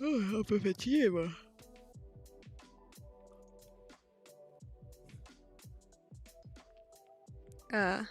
Oh, un peu fatigué, moi. Ah.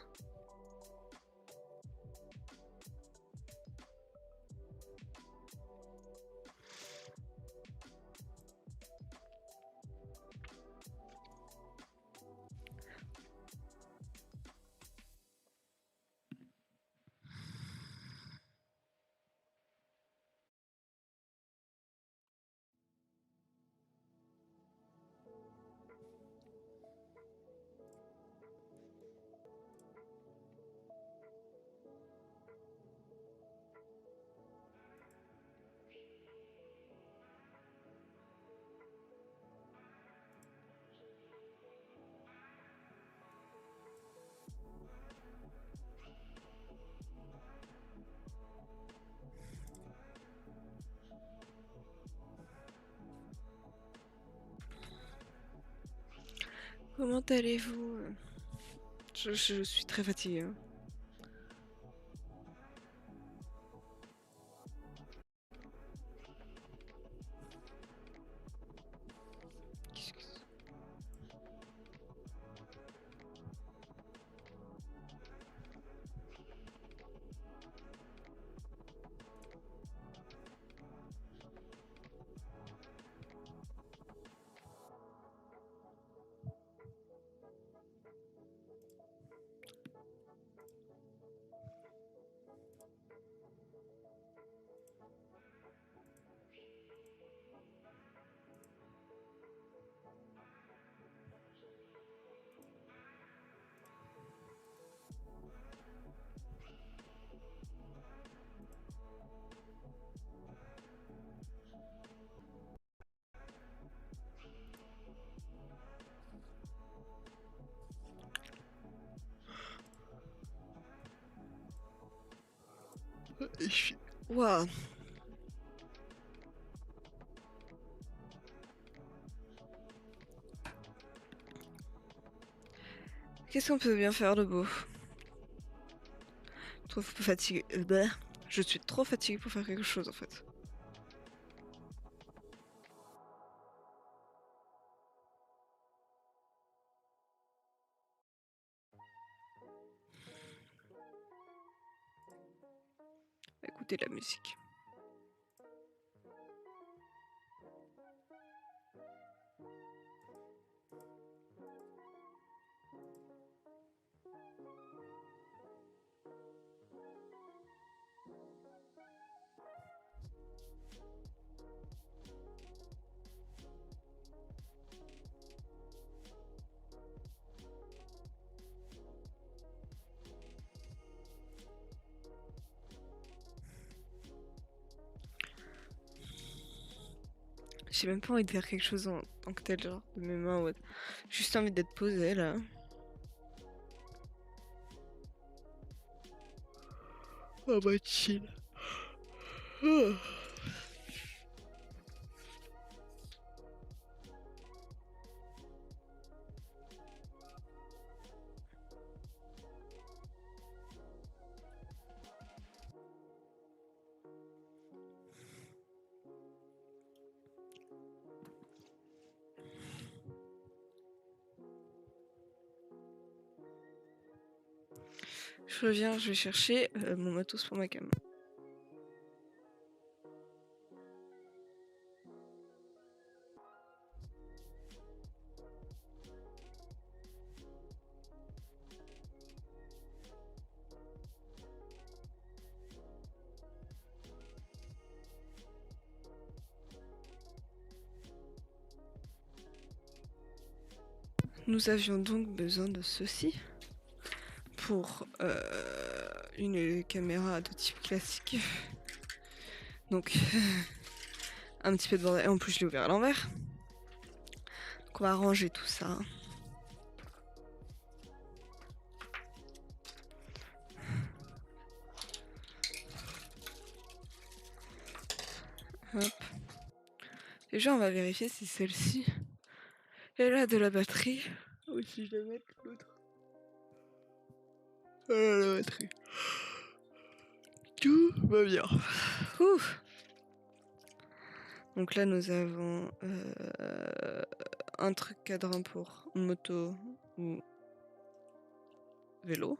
Comment allez-vous? Je suis très fatiguée. Hein. Qu'est-ce que c'est? Waouh. Qu'est-ce qu'on peut bien faire de beau? Trop fatiguée. Je suis trop fatiguée pour faire quelque chose en fait. Écoutez la musique. J'ai même pas envie de faire quelque chose en tant que tel, genre de mes mains. Ouais. Juste envie d'être posée là. Oh bah chill. Oh. Je reviens, je vais chercher mon matos pour ma cam. Nous avions donc besoin de ceci pour une caméra de type classique. Donc un petit peu de bordel. Et en plus je l'ai ouvert à l'envers. Donc on va ranger tout ça. Hop. Déjà on va vérifier si celle-ci elle a de la batterie. Ou si je vais mettre l'autre. La batterie. Tout va bien. Ouh. Donc là, nous avons un truc cadran pour moto ou vélo.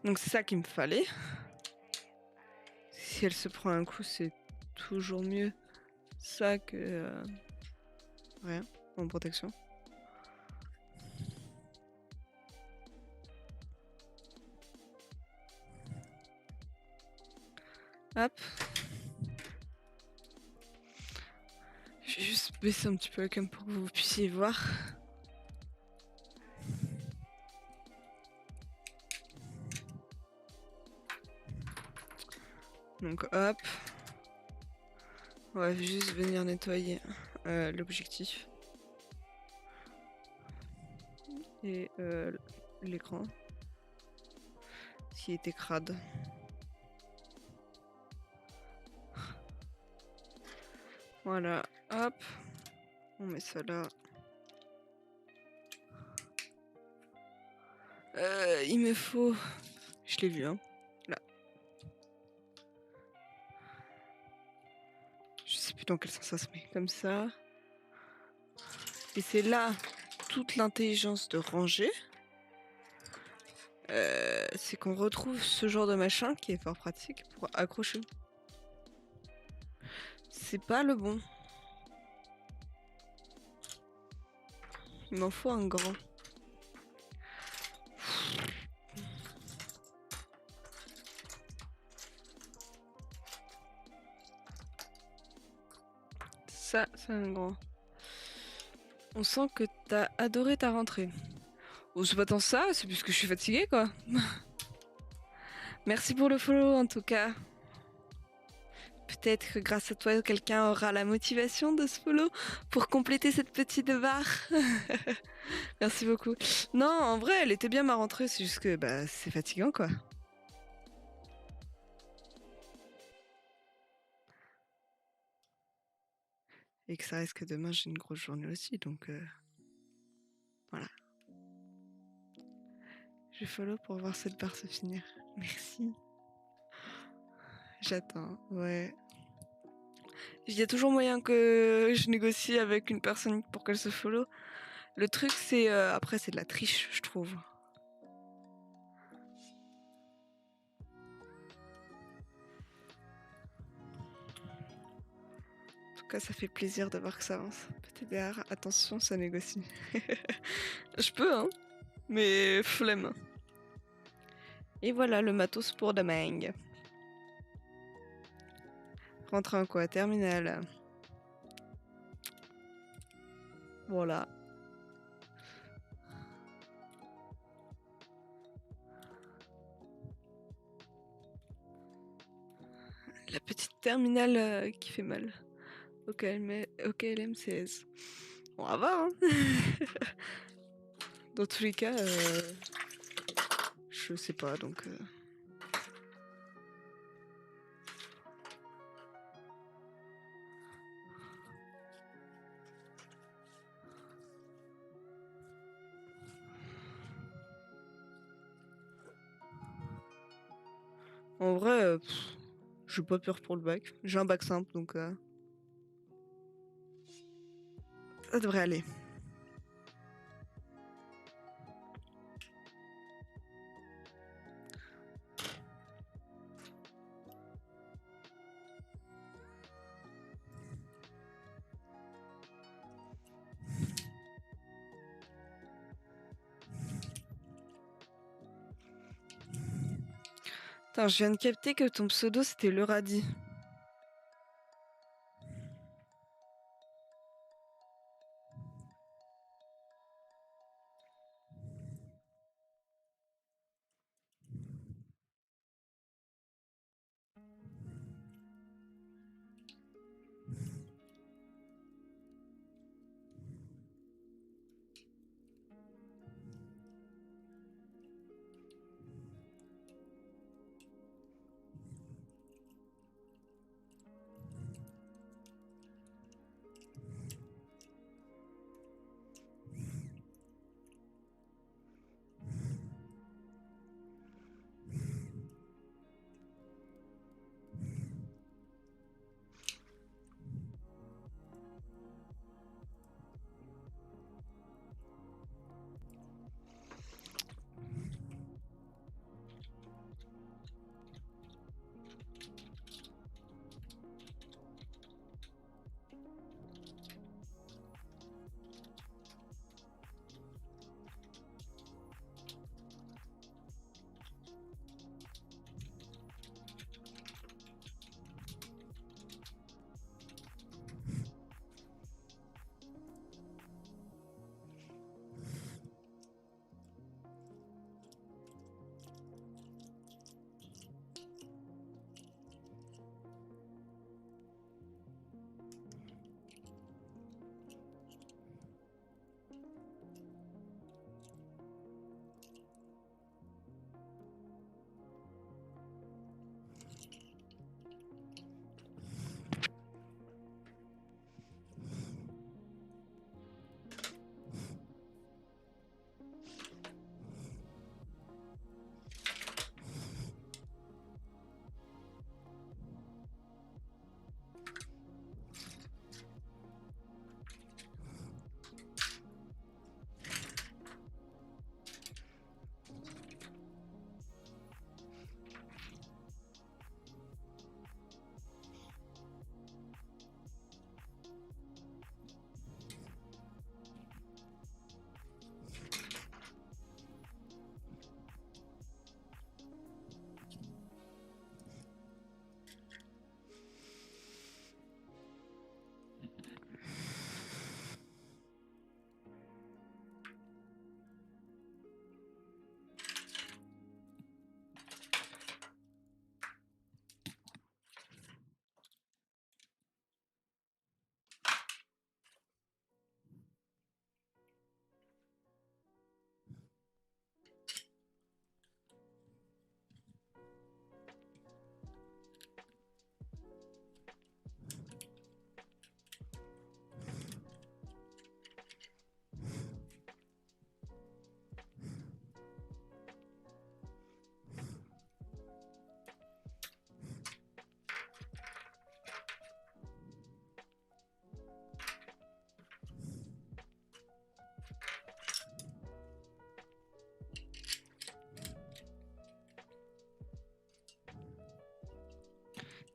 Donc c'est ça qu'il me fallait. Si elle se prend un coup, c'est toujours mieux ça que rien en protection. Hop. Je vais juste baisser un petit peu la cam pour que vous puissiez voir. Donc hop. On va juste venir nettoyer l'objectif. Et l'écran. Qui était crade. Voilà, hop. On met ça là. Il me faut... Je l'ai vu, hein. Là. Je sais plus dans quel sens ça se met. Comme ça. Et c'est là toute l'intelligence de ranger. C'est qu'on retrouve ce genre de machin qui est fort pratique pour accrocher. C'est pas le bon. Il m'en faut un grand. Ça, c'est un grand. On sent que t'as adoré ta rentrée. Oh, c'est pas tant ça, c'est plus que je suis fatiguée, quoi. Merci pour le follow, en tout cas. Peut-être que grâce à toi, quelqu'un aura la motivation de ce follow pour compléter cette petite barre. Merci beaucoup. Non, en vrai, elle était bien ma rentrée, c'est juste que bah, c'est fatigant, quoi. Et que ça reste que demain, j'ai une grosse journée aussi, donc voilà. Je follow pour voir cette barre se finir. Merci. J'attends, ouais. Il y a toujours moyen que je négocie avec une personne pour qu'elle se follow. Le truc, c'est... après, c'est de la triche, je trouve. En tout cas, ça fait plaisir de voir que ça avance. PTDR, attention, ça négocie. Je peux, hein. Mais flemme. Et voilà le matos pour demain. Rentre en quoi? Terminal. Voilà. La petite terminale qui fait mal. OKLM 16. On va voir, hein. Dans tous les cas, je sais pas, donc... En vrai, j'ai pas peur pour le bac. J'ai un bac simple, donc... ça devrait aller. Attends, je viens de capter que ton pseudo, c'était le radis.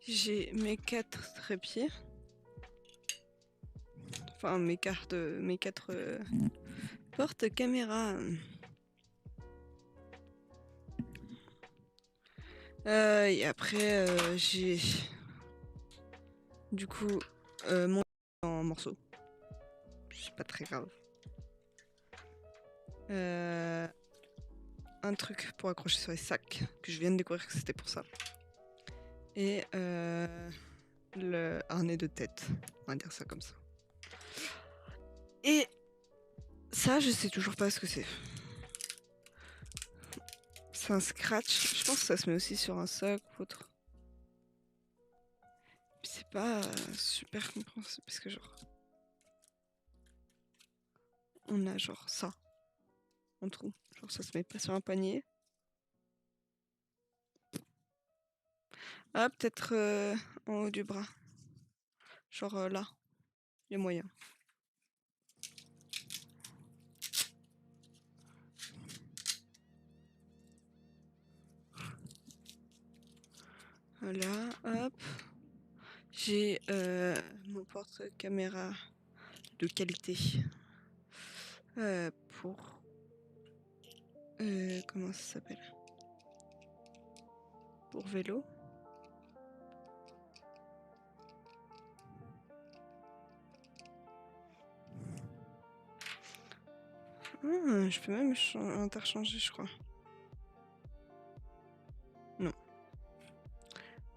J'ai mes 4 trépieds. Enfin, mes quatre portes caméra. Et après, j'ai du coup mon en morceaux. C'est pas très grave. Un truc pour accrocher sur les sacs que je viens de découvrir que c'était pour ça. Et le harnais de tête, on va dire ça comme ça. Et ça, je sais toujours pas ce que c'est. C'est un scratch. Je pense que ça se met aussi sur un sac ou autre. C'est pas super compréhensible parce que genre on a genre ça en trou. Genre ça se met pas sur un panier. Ah, peut-être en haut du bras. Genre là, il y a moyen. Voilà, hop. J'ai mon porte-caméra de qualité pour... comment ça s'appelle? Pour vélo. Ah, je peux même interchanger, je crois. Non.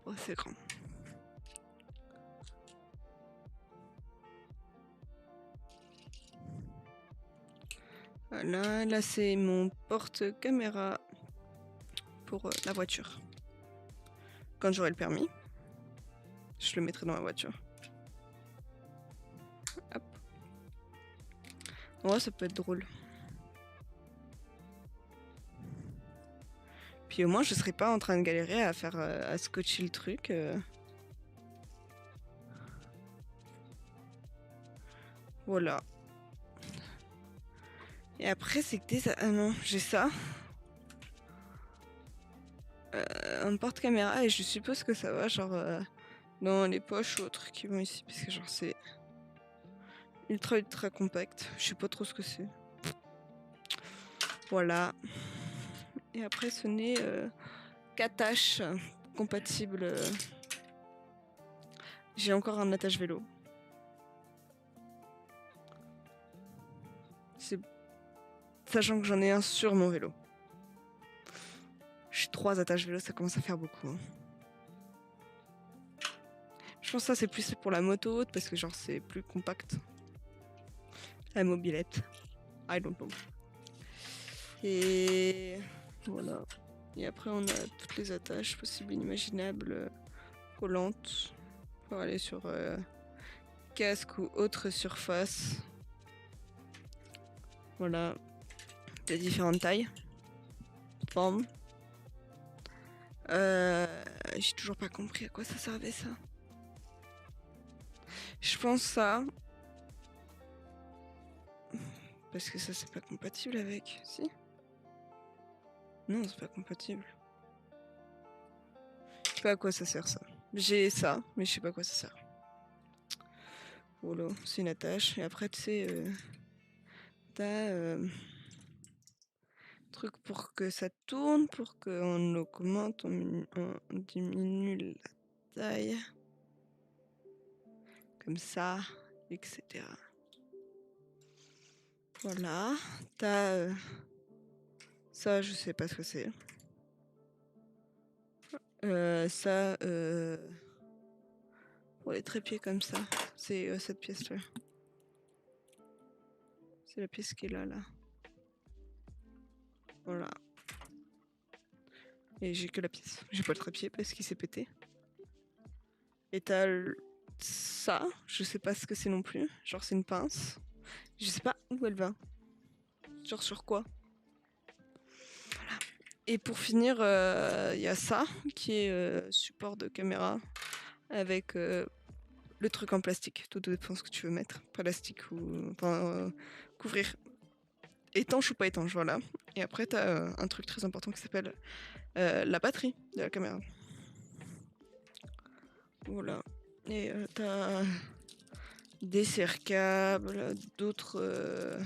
Oh, c'est grand. Voilà, là c'est mon porte-caméra pour la voiture. Quand j'aurai le permis, je le mettrai dans la voiture. Hop. Ouais, ça peut être drôle. Puis au moins, je serai pas en train de galérer à faire à scotcher le truc. Voilà. Et après, c'est que des... Ah non, j'ai ça. Un porte-caméra et je suppose que ça va genre dans les poches ou autres qui vont ici. Parce que genre c'est ultra compact. Je sais pas trop ce que c'est. Voilà. Et après, ce n'est qu'attache compatible. J'ai encore un attache vélo. C'est... Sachant que j'en ai un sur mon vélo. J'ai 3 attaches vélo, ça commence à faire beaucoup. Hein. Je pense que ça c'est plus pour la moto haute parce que genre c'est plus compact. La mobilette. I don't know. Et voilà. Et après on a toutes les attaches possibles, inimaginables, collantes pour aller sur casque ou autre surface. Voilà. De différentes tailles, formes. J'ai toujours pas compris à quoi ça servait ça. Je pense ça. Parce que ça c'est pas compatible avec, si? Non, c'est pas compatible. Je sais pas à quoi ça sert ça. J'ai ça, mais je sais pas à quoi ça sert. Voilà, c'est une attache. Et après, tu sais, t'as truc pour que ça tourne, pour qu'on augmente, on diminue la taille. Comme ça, etc. Voilà. T'as ça, je sais pas ce que c'est. Ça, pour les trépieds comme ça, c'est cette pièce-là. C'est la pièce qui est là. Voilà. Et j'ai que la pièce. J'ai pas le trépied parce qu'il s'est pété. Et t'as ça, je sais pas ce que c'est non plus. Genre c'est une pince. Je sais pas où elle va. Genre sur quoi. Voilà. Et pour finir, il y a ça qui est support de caméra avec le truc en plastique. Tout dépend ce que tu veux mettre. Plastique ou... Enfin, couvrir. Étanche ou pas étanche, voilà. Et après, t'as un truc très important qui s'appelle la batterie de la caméra. Voilà. Et t'as des serre-câbles, d'autres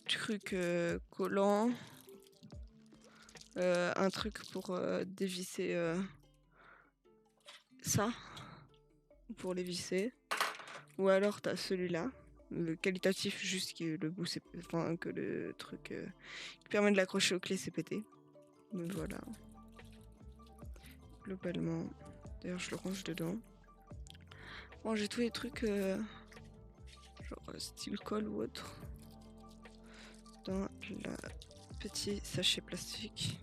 trucs collants, un truc pour dévisser ça, pour les visser. Ou alors t'as celui-là, le qualitatif, juste que le bout c'est, enfin que le truc qui permet de l'accrocher aux clés c'est pété. Mais voilà. Globalement. D'ailleurs je le range dedans. Bon, j'ai tous les trucs genre style colle ou autre dans la petit sachet plastique.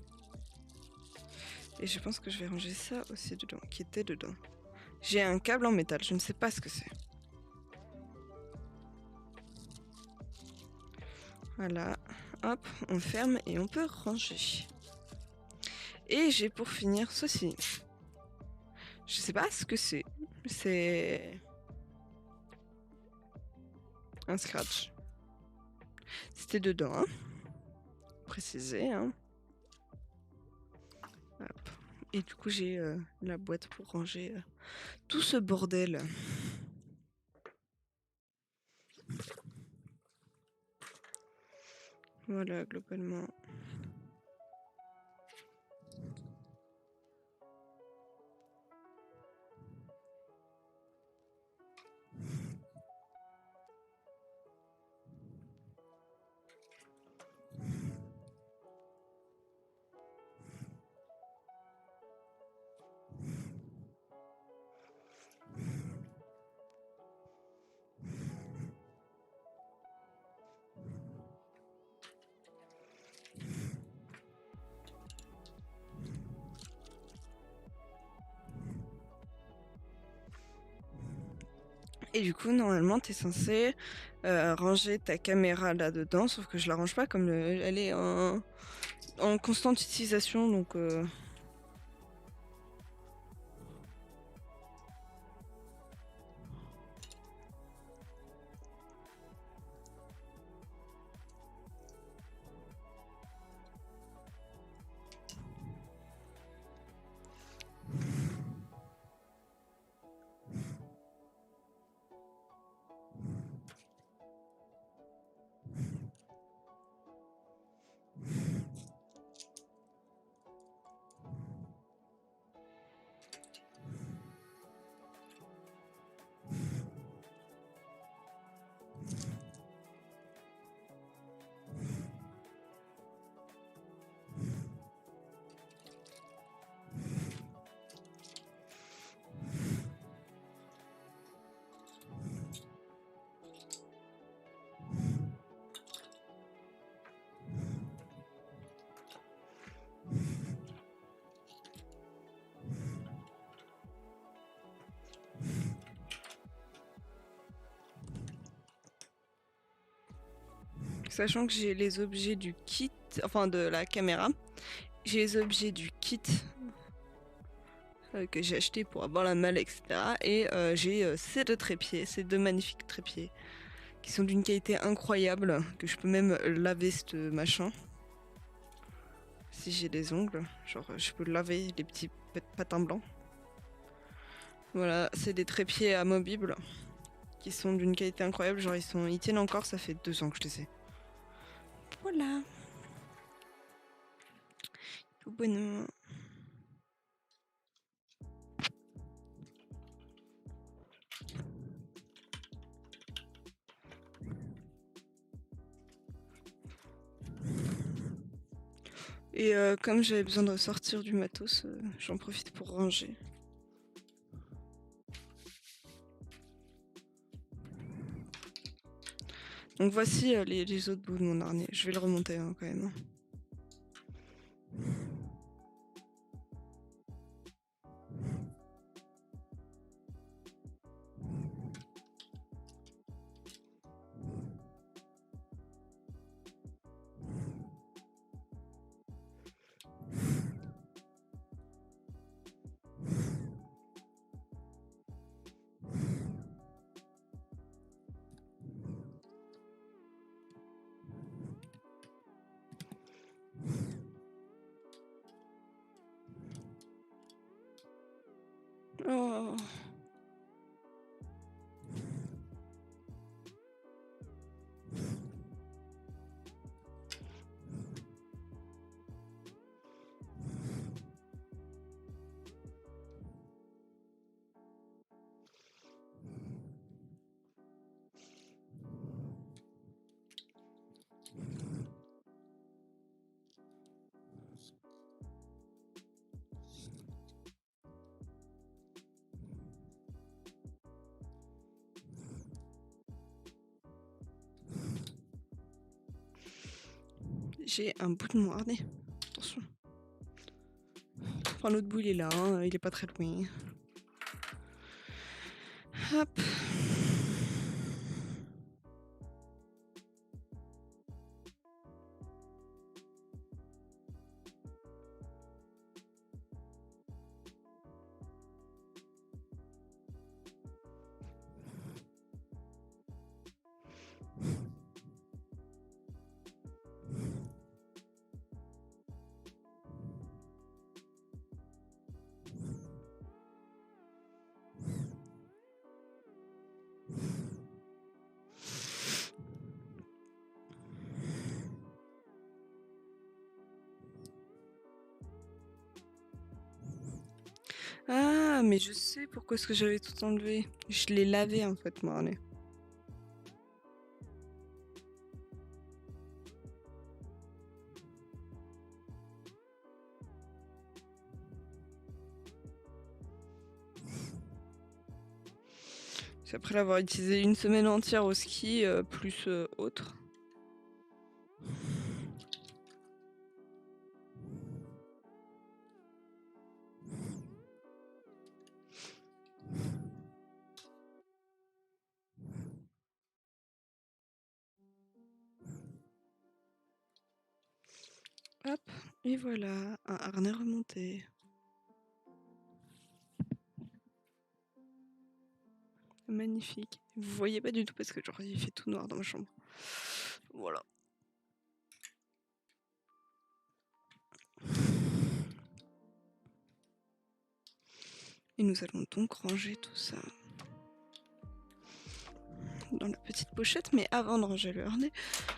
Et je pense que je vais ranger ça aussi dedans, qui était dedans. J'ai un câble en métal, je ne sais pas ce que c'est. Voilà, hop, on ferme et on peut ranger. Et j'ai pour finir ceci. Je sais pas ce que c'est. C'est un scratch. C'était dedans, hein. Précisé, hein. Hop. Et du coup, j'ai la boîte pour ranger tout ce bordel. Voilà, globalement. Et du coup, normalement, t'es censé ranger ta caméra là-dedans, sauf que je la range pas comme elle est en constante utilisation, donc... Sachant que j'ai les objets du kit, enfin de la caméra, j'ai les objets du kit que j'ai acheté pour avoir la malle, etc. Et j'ai ces deux trépieds, ces deux magnifiques trépieds, qui sont d'une qualité incroyable, que je peux même laver ce machin. Si j'ai des ongles, genre je peux laver les petits patins blancs. Voilà, c'est des trépieds amovibles qui sont d'une qualité incroyable, genre ils tiennent encore, ça fait 2 ans que je les ai. Voilà. Tout bonnement. Et comme j'avais besoin de sortir du matos, j'en profite pour ranger. Donc voici les autres bouts de mon harnais. Je vais le remonter hein, quand même. J'ai un bout de mon harnais. Attention. Enfin, l'autre bout, il est là, hein, il est pas très loin. Hop. Ah, mais je sais pourquoi est-ce que j'avais tout enlevé. Je l'ai lavé en fait, mon harnais. C'est après l'avoir utilisé une semaine entière au ski, plus autre. Hop, et voilà, un harnais remonté. Magnifique. Vous voyez pas du tout parce que genre il fait tout noir dans ma chambre. Voilà. Et nous allons donc ranger tout ça dans la petite pochette. Mais avant de ranger le harnais,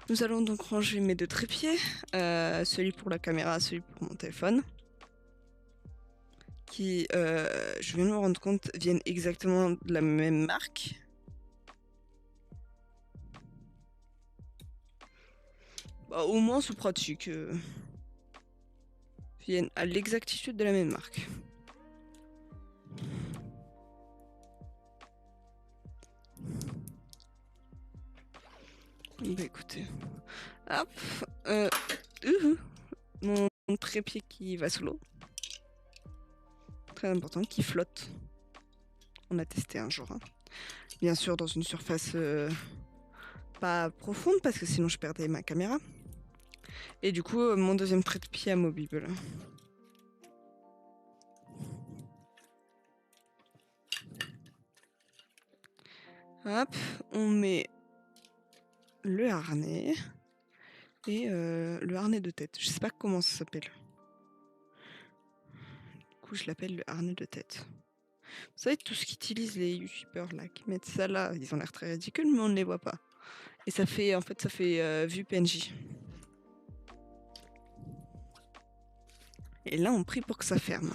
nous allons donc ranger mes 2 trépieds. Celui pour la caméra, celui pour mon téléphone. Qui, je viens de me rendre compte, viennent exactement de la même marque. Bah, au moins c'est pratique. Viennent à l'exactitude de la même marque. Bah écoutez, hop, mon trépied qui va sous l'eau, très important, qui flotte. On a testé un jour, hein. Bien sûr dans une surface pas profonde parce que sinon je perdais ma caméra. Et du coup mon deuxième trépied amovible. Hop, on met le harnais et le harnais de tête. Je sais pas comment ça s'appelle. Du coup, je l'appelle le harnais de tête. Vous savez, tout ce qu'utilisent les youtubeurs là, qui mettent ça là, ils ont l'air très ridicules, mais on ne les voit pas. Et ça fait, en fait, ça fait vue PNJ. Et là, on prie pour que ça ferme.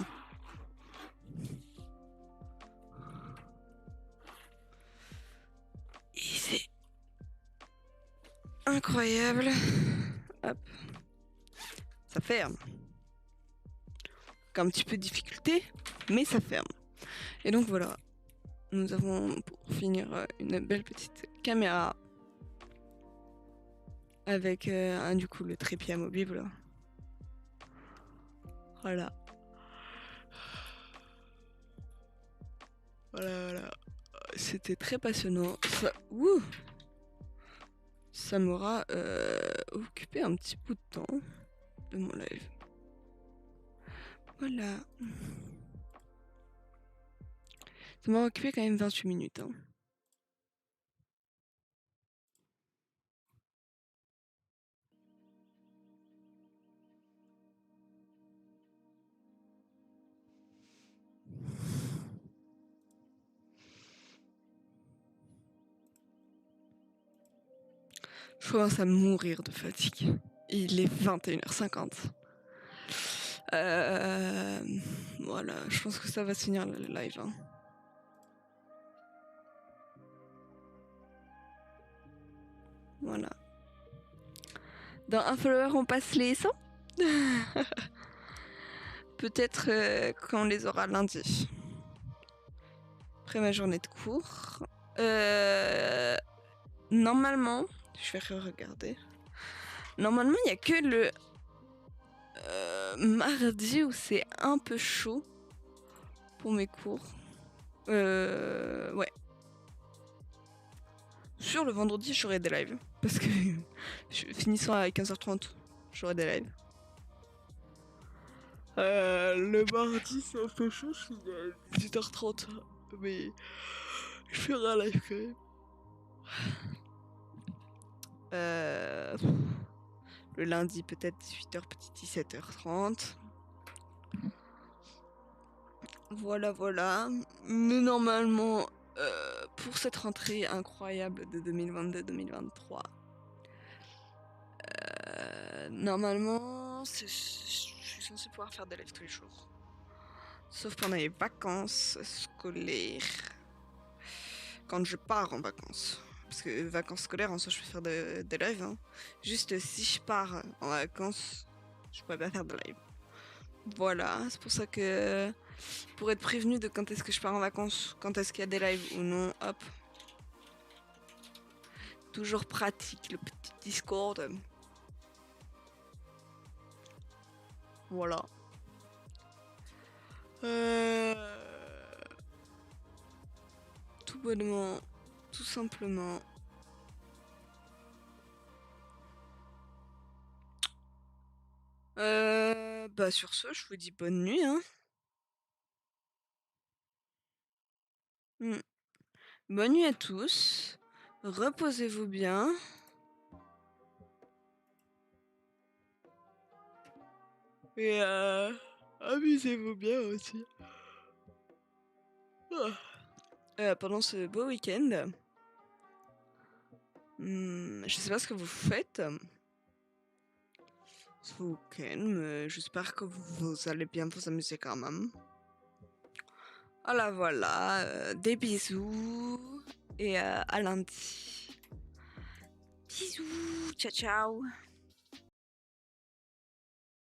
Et c'est incroyable. Hop. Ça ferme. Un petit peu de difficulté, mais ça ferme. Et donc voilà, nous avons pour finir une belle petite caméra avec du coup le trépied amovible. Voilà. Voilà. C'était très passionnant. Ça m'aura occupé un petit bout de temps de mon live. Voilà. Ça m'a occupé quand même 28 minutes. Hein. Je commence à mourir de fatigue. Il est 21h50. Voilà, je pense que ça va se finir le live. Hein. Voilà. Dans un follower, on passe les 100. Peut-être quand on les aura lundi. Après ma journée de cours. Normalement, je vais regarder. Normalement, il n'y a que le mardi où c'est un peu chaud pour mes cours. Ouais. Sur le vendredi, j'aurai des lives. Parce que finissant à 15h30, j'aurai des lives. Le mardi, c'est un peu chaud, je finis à 18h30. Mais je ferai un live quand même. Le lundi, peut-être 18h, peut-être 17h30. Voilà, voilà. Mais normalement, pour cette rentrée incroyable de 2022-2023, normalement, je suis censée pouvoir faire des lives tous les jours. Sauf pendant les vacances scolaires. Quand je pars en vacances. Parce que vacances scolaires, en soi, je peux faire des lives. Hein. Juste si je pars en vacances, je pourrais pas faire de live. Voilà, c'est pour ça que pour être prévenu de quand est-ce que je pars en vacances, quand est-ce qu'il y a des lives ou non, hop. Toujours pratique le petit Discord. Voilà. Tout bonnement, tout simplement. Bah sur ce, je vous dis bonne nuit. Hein. Bonne nuit à tous. Reposez-vous bien. Et amusez-vous bien aussi. Pendant ce beau week-end. Je sais pas ce que vous faites. Ce week-end, mais j'espère que vous allez bien vous amuser quand même. Voilà, voilà. Des bisous. Et à lundi. Bisous. Ciao, ciao.